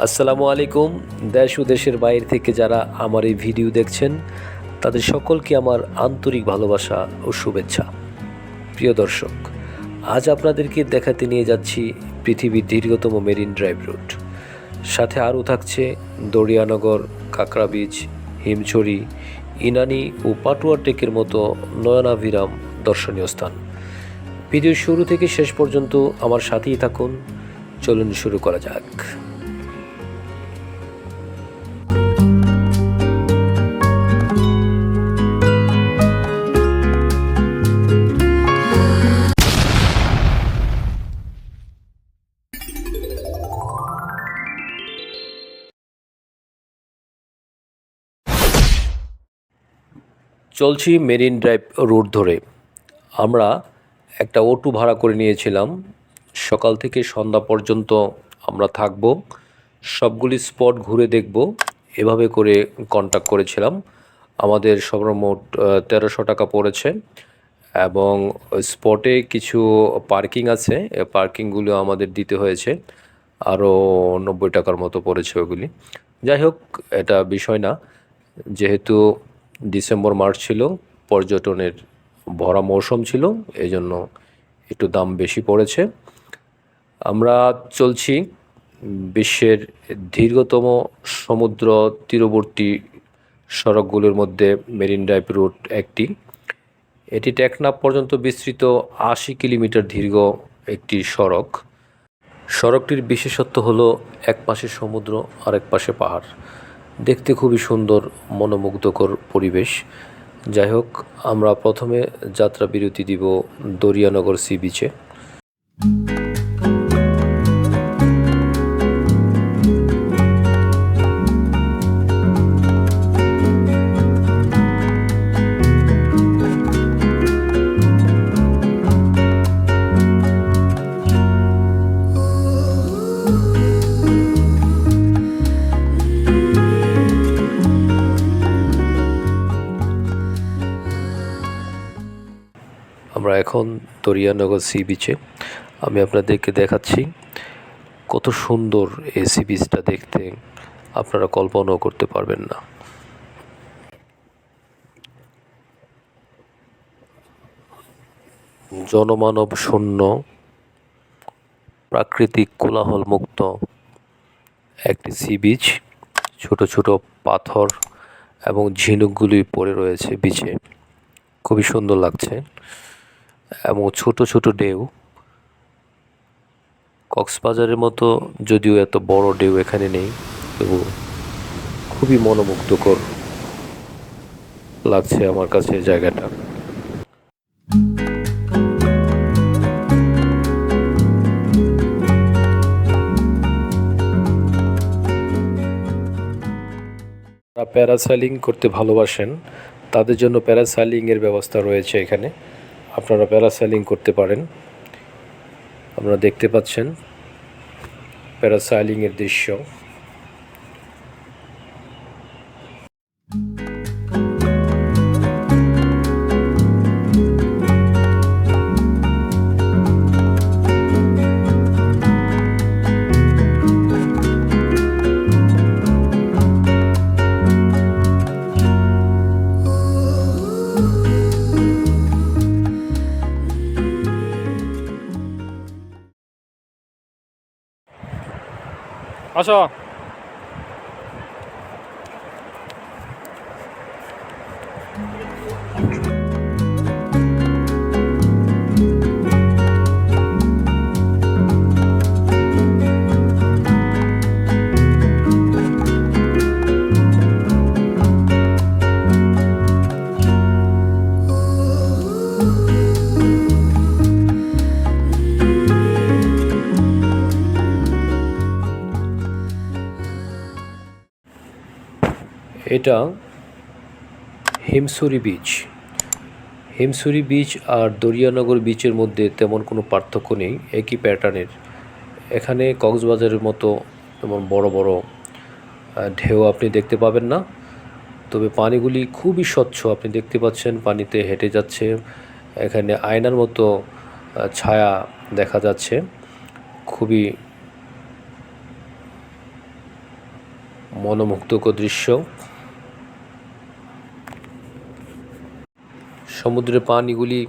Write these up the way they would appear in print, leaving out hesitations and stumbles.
আসসালামু আলাইকুম। দেশ ও দেশের বাইরে থেকে যারা আমার এই ভিডিও দেখছেন তাদের সকলকে আমার আন্তরিক ভালোবাসা ও শুভেচ্ছা। প্রিয় দর্শক, আজ আপনাদেরকে দেখাতে নিয়ে যাচ্ছি পৃথিবীর দীর্ঘতম মেরিন ড্রাইভ রুট। সাথে আরও থাকছে দরিয়ানগর, কাঁকড়া বিচ, হিমছড়ি, ইনানি ও পাটুয়া টেকের মতো নয়নাভিরাম দর্শনীয় স্থান। ভিডিওর শুরু থেকে শেষ পর্যন্ত আমার সাথেই থাকুন। চলুন শুরু করা যাক। চলছি মেরিন ড্রাইভ রুট ধরে। আমরা একটা অটো ভাড়া করে নিয়েছিলাম। সকাল থেকে সন্ধ্যা পর্যন্ত আমরা থাকব, সবগুলি স্পট ঘুরে দেখব, এভাবে করে কন্ট্যাক্ট করেছিলাম। আমাদের সর্বমোট 1300 টাকা পড়েছে এবং স্পটে কিছু পার্কিং আছে, পার্কিংগুলো আমাদের দিতে হয়েছে, আরও 90 টাকার মতো পড়েছে ওগুলি। যাই হোক, এটা বিষয় না, যেহেতু ডিসেম্বর মাস ছিল, পর্যটনের ভরা মৌসুম ছিল, এই জন্য একটু দাম বেশি পড়েছে। আমরা চলছি বিশ্বের দীর্ঘতম সমুদ্র তীরবর্তী সড়কগুলোর মধ্যে মেরিন ড্রাইভ রুট একটি। এটি টেকনাফ পর্যন্ত বিস্তৃত 80 কিলোমিটার দীর্ঘ একটি সড়ক। সড়কটির বিশেষত্ব হলো এক পাশে সমুদ্র আর এক পাশে পাহাড়। দেখতে খুবই সুন্দর, মনোমুগ্ধকর পরিবেশ। যাই হোক, আমরা প্রথমে যাত্রা বিরতি দিব দরিয়ানগর সি বিচে। আমরা এখন দরিয়ানগর সি বিচে। আমি আপনাদেরকে দেখাচ্ছি কত সুন্দর এই সি বিচটা দেখতে, আপনারা কল্পনাও করতে পারবেন না। জনমানব শূন্য, প্রাকৃতিক কোলাহল মুক্ত একটি সি বিচ। ছোট ছোট পাথর এবং ঝিনুকগুলি পড়ে রয়েছে বিচে, খুবই সুন্দর লাগছে। এবং ছোট ছোট ঢেউ, কক্সবাজারের মতো যদিও এত বড় ঢেউ এখানে নেই, তবু খুবই মনোমুগ্ধকর লাগছে আমার কাছে জায়গাটা। যারা প্যারাসাইলিং করতে ভালোবাসেন তাদের জন্য প্যারাসাইলিংয়ের ব্যবস্থা রয়েছে এখানে, আপনারা প্যারাসাইলিং করতে পারেন। আপনারা দেখতে পাচ্ছেন প্যারাসাইলিংয়ের দৃশ্য। আসো। এটা হিমছড়ি বিচ। হিমছড়ি বিচ আর দরিয়ানগর বিচের মধ্যে তেমন কোনো পার্থক্য নেই, একই প্যাটার্নের। এখানে কক্সবাজারের মতো তেমন বড় বড় ঢেউ আপনি দেখতে পাবেন না, তবে পানিগুলি খুবই স্বচ্ছ। আপনি দেখতে পাচ্ছেন পানিতে হেঁটে যাচ্ছে, এখানে আয়নার মতো ছায়া দেখা যাচ্ছে, খুবই মনোমুগ্ধকর দৃশ্য। সমুদ্রের পানিগুলি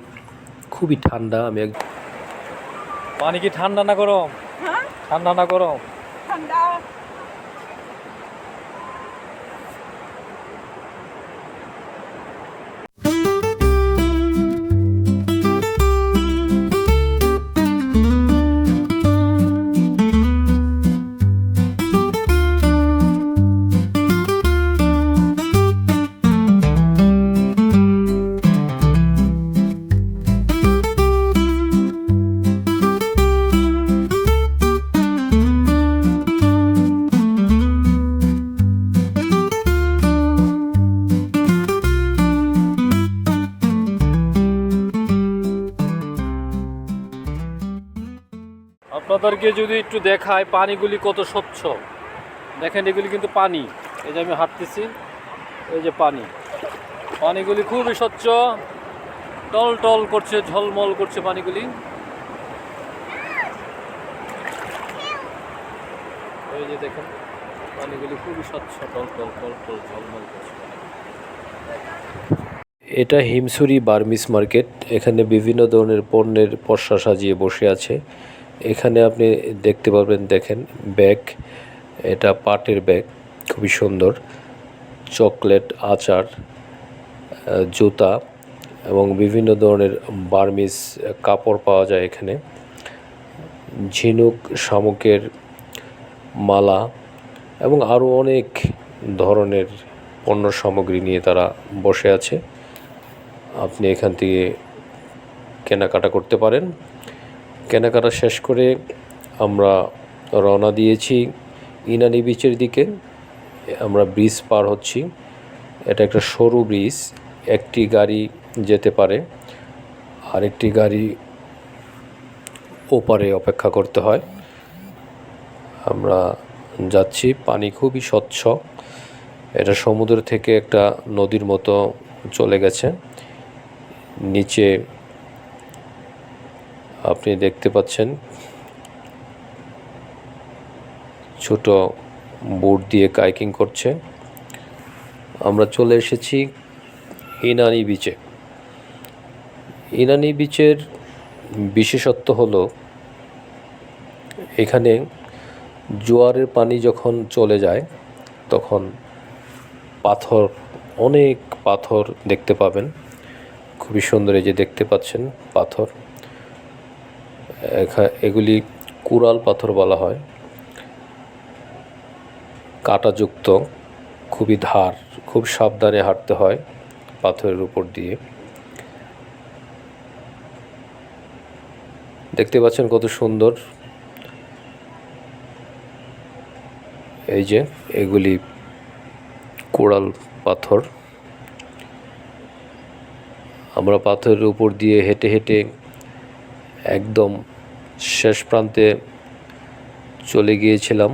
খুবই ঠান্ডা। পানি কি ঠান্ডা না গরম? ঠান্ডা না গরম? ঠান্ডা। আপনাদেরকে যদি একটু দেখায় পানিগুলি কত স্বচ্ছ, দেখেন এগুলি কিন্তু পানি। এই যে আমি হাঁটতেছি, এই যে পানিগুলি খুবই স্বচ্ছ, টল টল করছে, ঝলমল করছে পানিগুলি। এই যে দেখেন পানিগুলি খুবই স্বচ্ছ, টল টল টল টল ঝলমল করছে। এটা হিমছড়ি বার্মিস মার্কেট। এখানে বিভিন্ন ধরনের পণ্যের পসরা সাজিয়ে বসে আছে। এখানে আপনি দেখতে পারবেন, দেখেন ব্যাগ, এটা পাটের ব্যাগ, খুবই সুন্দর। চকলেট, আচার, জুতা এবং বিভিন্ন ধরনের বার্মিস কাপড় পাওয়া যায় এখানে। ঝিনুক, শামুকের মালা এবং আরও অনেক ধরনের পণ্য সামগ্রী নিয়ে তারা বসে আছে। আপনি এখান থেকে কেনাকাটা করতে পারেন। কেনাকাটা শেষ করে আমরা রওনা দিয়েছি ইনানি বিচের দিকে। আমরা ব্রিজ পার হচ্ছি। এটা একটা সরু ব্রিজ, একটি গাড়ি যেতে পারে, আরেকটি গাড়ি ওপারে অপেক্ষা করতে হয়। আমরা যাচ্ছি, পানি খুবই স্বচ্ছ। এটা সমুদ্র থেকে একটা নদীর মতো চলে গেছে। নিচে আপনি দেখতে পাচ্ছেন ছোট বোট দিয়ে কাইকিং করছে। আমরা চলে এসেছি ইনানি বিচে। ইনানি বিচের বিশেষত্ব হলো এখানে জোয়ারের পানি যখন চলে যায় তখন অনেক পাথর দেখতে পাবেন। খুবই সুন্দর, এই যে দেখতে পাচ্ছেন পাথর। এগুলি কুরাল পাথর বলা হয়, কাঁটাযুক্ত, খুবই ধার, খুব সাবধানে হাঁটতে হয় পাথরের উপর দিয়ে। দেখতে পাচ্ছেন কত সুন্দর। এই যে এগুলি কোরাল পাথর। আমরা পাথরের উপর দিয়ে হেঁটে হেঁটে একদম শেষ প্রান্তে চলে গিয়েছিলাম।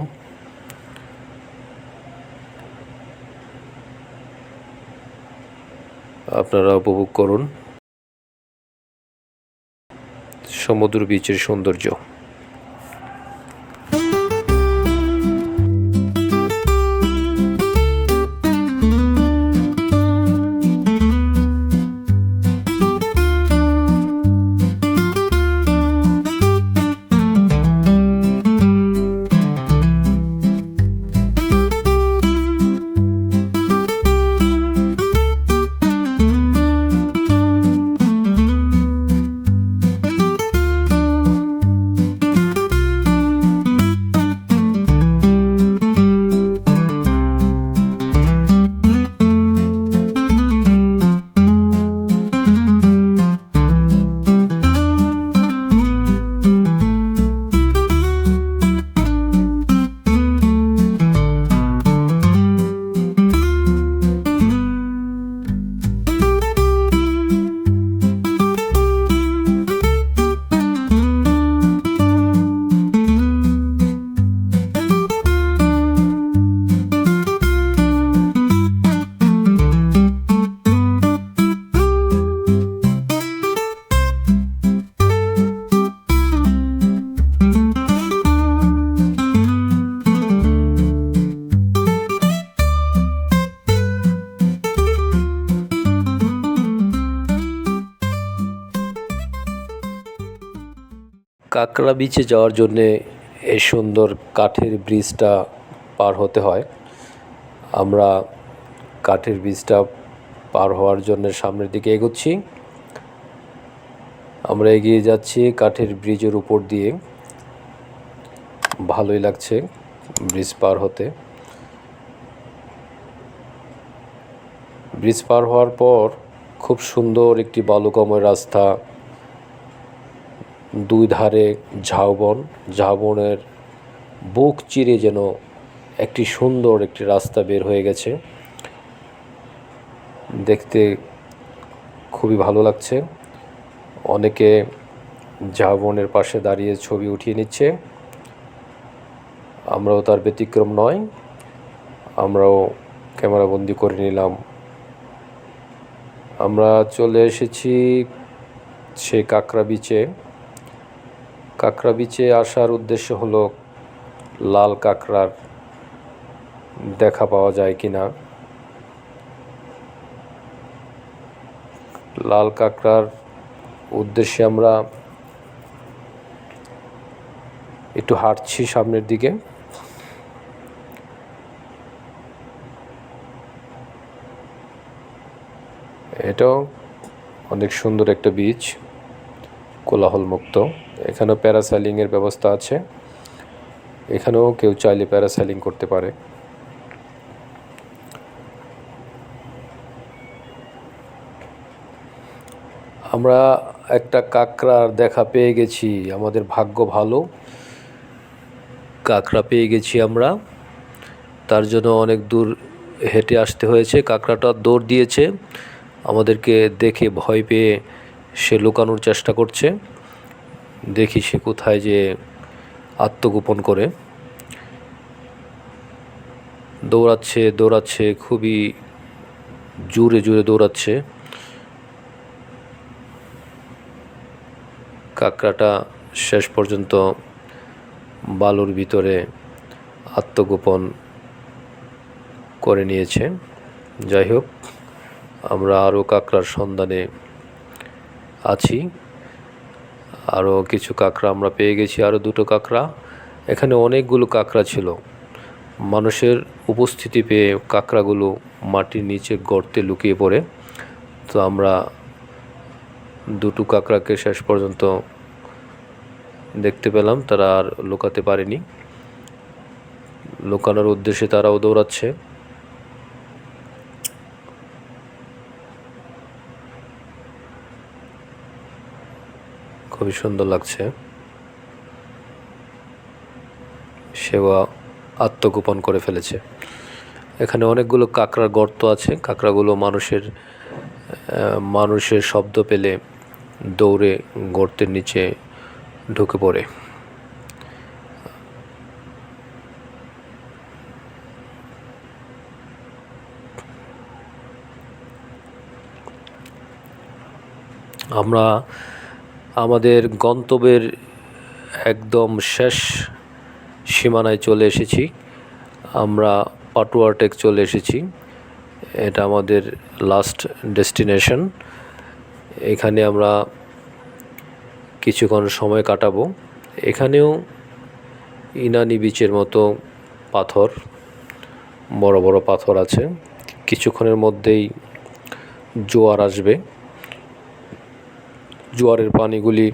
আপনারা উপভোগ করুন সমুদ্র বিচের সৌন্দর্য। কাঁকড়া বিচে যাওয়ার জন্যে এই সুন্দর কাঠের ব্রিজটা পার হতে হয়। আমরা কাঠের ব্রিজটা পার হওয়ার জন্য সামনের দিকে এগোচ্ছি। আমরা এগিয়ে যাচ্ছি কাঠের ব্রিজের উপর দিয়ে। ভালোই লাগছে ব্রিজ পার হতে। ব্রিজ পার হওয়ার পর খুব সুন্দর একটি বালুকাময় রাস্তা, দুই ধারে ঝাউবন, ঝাউবনের বুক চিরে যেন একটি সুন্দর একটি রাস্তা বের হয়ে গেছে। দেখতে খুবই ভালো লাগছে। অনেকে ঝাউবনের পাশে দাঁড়িয়ে ছবি উঠিয়ে নিচ্ছে। আমরাও তার ব্যতিক্রম নয়, আমরাও ক্যামেরাবন্দি করে নিলাম। আমরা চলে এসেছি সেই কাঁকড়া বিচে। কাঁকড়া বিচে আসার উদ্দেশ্য হলো লাল কাঁকড়ার দেখা পাওয়া যায় কিনা। লাল কাঁকড়ার উদ্দেশ্যে আমরা একটু হাঁটছি সামনের দিকে। এটাও অনেক সুন্দর একটা বিচ, কোলাহলমুক্ত। এখানেও প্যারাসেলিংয়ের ব্যবস্থা আছে। এখানেও কেউ চাইলে প্যারাসেলিং করতে পারে। আমরা একটা কাঁকড়ার দেখা পেয়ে গেছি। আমাদের ভাগ্য ভালো, কাঁকড়া পেয়ে গেছি আমরা। তার জন্য অনেক দূর হেঁটে আসতে হয়েছে। কাঁকড়াটা দৌড় দিয়েছে, আমাদেরকে দেখে ভয় পেয়ে সে লুকানোর চেষ্টা করছে। দেখি সে কোথায় যে আত্মগোপন করে। দৌড়াচ্ছে, খুবই জোরে জোরে দৌড়াচ্ছে। কাঁকড়াটা শেষ পর্যন্ত বালুর ভিতরে আত্মগোপন করে নিয়েছে। যাই হোক, আমরা আরও কাঁকড়ার সন্ধানে আছি। আরও কিছু কাঁকড়া আমরা পেয়ে গেছি, আরও দুটো কাঁকড়া। এখানে অনেকগুলো কাঁকড়া ছিল। মানুষের উপস্থিতি পেয়ে কাঁকড়াগুলো মাটির নিচে গর্তে লুকিয়ে পড়ে। তো আমরা দুটো কাঁকড়াকে শেষ পর্যন্ত দেখতে পেলাম। তারা আর লুকাতে পারেনি। লুকানোর উদ্দেশ্যে তারাও দৌড়াচ্ছে। খুবই সুন্দর লাগছে। সেও আত্মগোপন করে ফেলেছে। এখানে অনেকগুলো কাঁকড়ার গর্ত আছে। কাঁকড়াগুলো মানুষের শব্দ পেলে দৌড়ে গর্তের নিচে ঢুকে পড়ে। আমরা আমাদের গন্তব্যের একদম শেষ সীমানায় চলে এসেছি। আমরা পাটুয়ারটেক চলে এসেছি। এটা আমাদের লাস্ট ডেস্টিনেশন। এখানে আমরা কিছুক্ষণ সময় কাটাবো। এখানেও ইনানি বিচের মতো পাথর, বড় বড় পাথর আছে। কিছুক্ষণের মধ্যেই জোয়ার আসবে। জোয়ারের পানিগুলি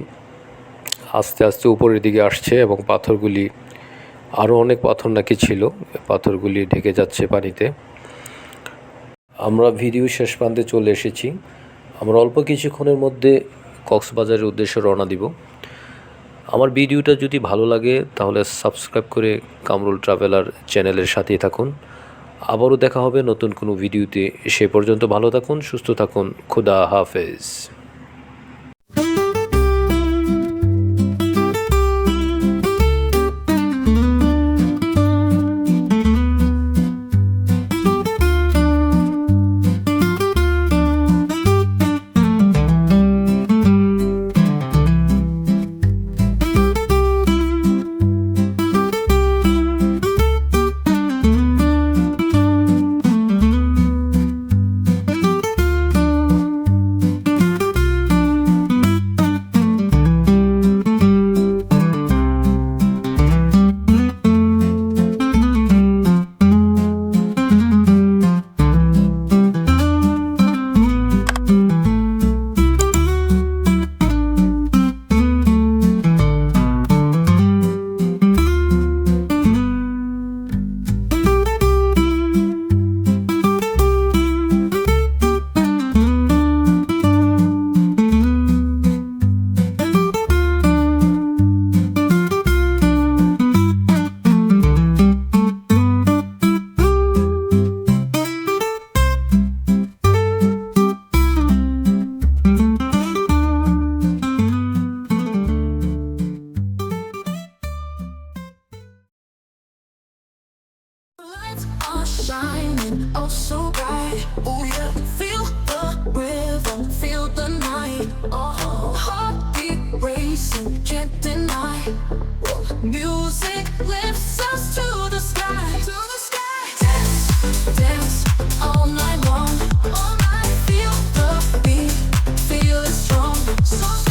আস্তে আস্তে উপরের দিকে আসছে এবং পাথরগুলি, আরও অনেক পাথর নাকি ছিল, পাথরগুলি ঢেকে যাচ্ছে পানিতে। আমরা ভিডিও শেষ প্রান্তে চলে এসেছি। আমরা অল্প কিছুক্ষণের মধ্যে কক্সবাজারের উদ্দেশ্যে রওনা দিব। আমার ভিডিওটা যদি ভালো লাগে তাহলে সাবস্ক্রাইব করে কামরুল ট্রাভেলার চ্যানেলের সাথেই থাকুন। আবারও দেখা হবে নতুন কোনো ভিডিওতে। সে পর্যন্ত ভালো থাকুন, সুস্থ থাকুন। খুদা হাফেজ। shining oh so bright. Oh yeah, feel the rhythm, feel the night. Oh, heartbeat racing, can't deny. Music lifts us to the sky, to the sky. Dance, dance all night long, all night. Feel the beat, feel it strong, so strong.